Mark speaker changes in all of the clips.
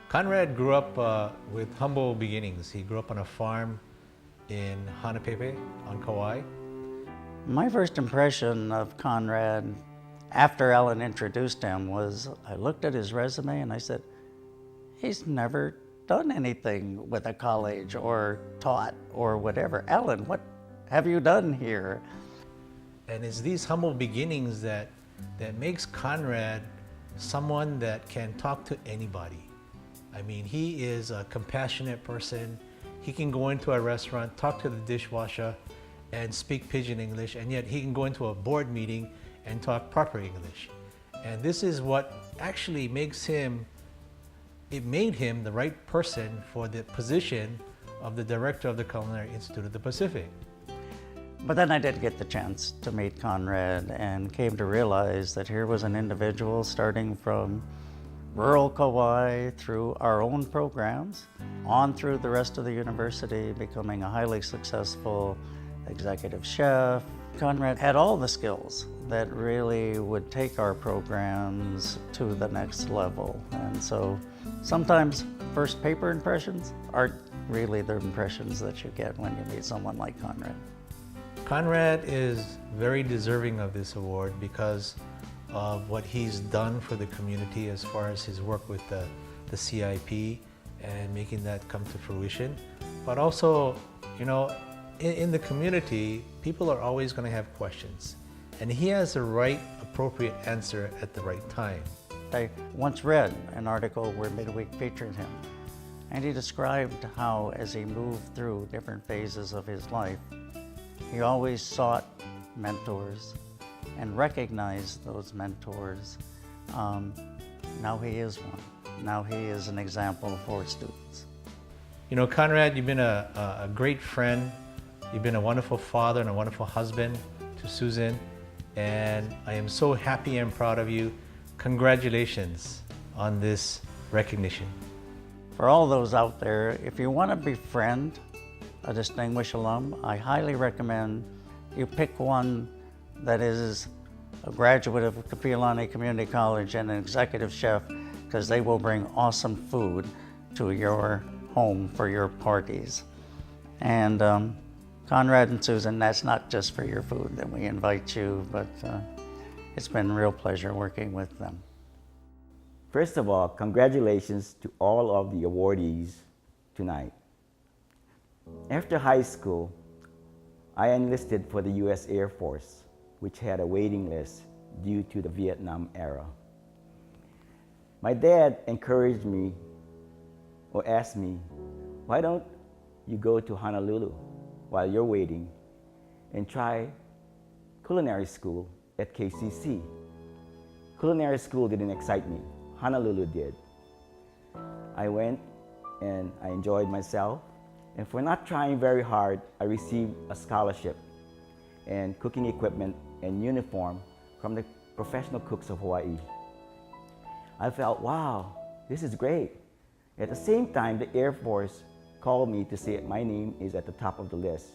Speaker 1: Conrad grew up with humble beginnings. He grew up on a farm in Hanapepe on Kauai.
Speaker 2: My first impression of Conrad after Ellen introduced him was I looked at his resume and I said, he's never done anything with a college or taught or whatever. Ellen, what have you done here?
Speaker 1: And it's these humble beginnings that makes Conrad someone that can talk to anybody. I mean, he is a compassionate person. He can go into a restaurant, talk to the dishwasher, and speak pidgin English, and yet he can go into a board meeting and talk proper English. And this is what actually makes him, it made him the right person for the position of the director of the Culinary Institute of the Pacific.
Speaker 2: But then I did get the chance to meet Conrad and came to realize that here was an individual starting from rural Kauai through our own programs, on through the rest of the university, becoming a highly successful executive chef. Conrad had all the skills that really would take our programs to the next level. And so sometimes first paper impressions aren't really the impressions that you get when you meet someone like Conrad.
Speaker 1: Conrad is very deserving of this award because of what he's done for the community as far as his work with the CIP and making that come to fruition. But also, you know, in the community, people are always going to have questions. And he has the right, appropriate answer at the right time.
Speaker 2: I once read an article where Midweek featured him, and he described how, as he moved through different phases of his life, he always sought mentors and recognized those mentors. Now he is one. Now he is an example for students.
Speaker 1: You know, Conrad, you've been a great friend. You've been a wonderful father and a wonderful husband to Susan. And I am so happy and proud of you. Congratulations on this recognition.
Speaker 2: For all those out there, if you want to befriend a distinguished alum, I highly recommend you pick one that is a graduate of Kapi Community College and an executive chef, because they will bring awesome food to your home for your parties. And Conrad and Susan, that's not just for your food that we invite you, but it's been a real pleasure working with them.
Speaker 3: First of all, congratulations to all of the awardees tonight. After high school, I enlisted for the U.S. Air Force, which had a waiting list due to the Vietnam era. My dad encouraged me or asked me, why don't you go to Honolulu while you're waiting and try culinary school at KCC. Culinary school didn't excite me. Honolulu did. I went and I enjoyed myself. And for not trying very hard, I received a scholarship and cooking equipment and uniform from the professional cooks of Hawaii. I felt, wow, this is great. At the same time, the Air Force called me to say my name is at the top of the list.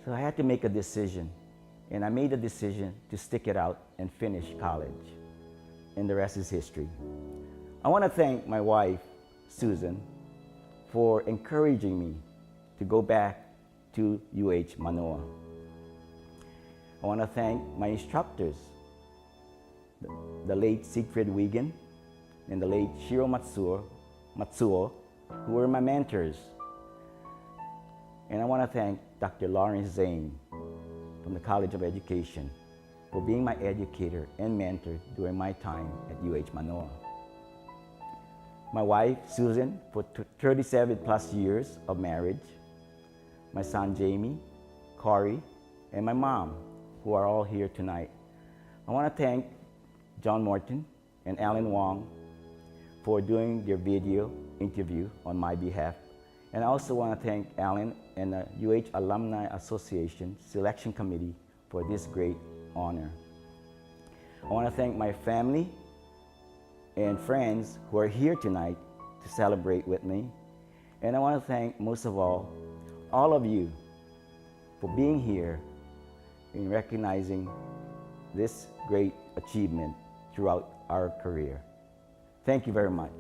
Speaker 3: So I had to make a decision. And I made a decision to stick it out and finish college. And the rest is history. I want to thank my wife, Susan, for encouraging me to go back to UH Mānoa. I want to thank my instructors, the late Siegfried Wiegand and the late Shiro Matsuo, who were my mentors. And I want to thank Dr. Lawrence Zane from the College of Education for being my educator and mentor during my time at UH Mānoa. My wife, Susan, for 37 plus years of marriage, my son, Jamie, Corey, and my mom, who are all here tonight. I want to thank John Morton and Alan Wong for doing their video interview on my behalf. And I also want to thank Alan and the UH Alumni Association Selection Committee for this great honor. I want to thank my family and friends who are here tonight to celebrate with me. And I want to thank, most of all of you for being here in recognizing this great achievement throughout our career. Thank you very much.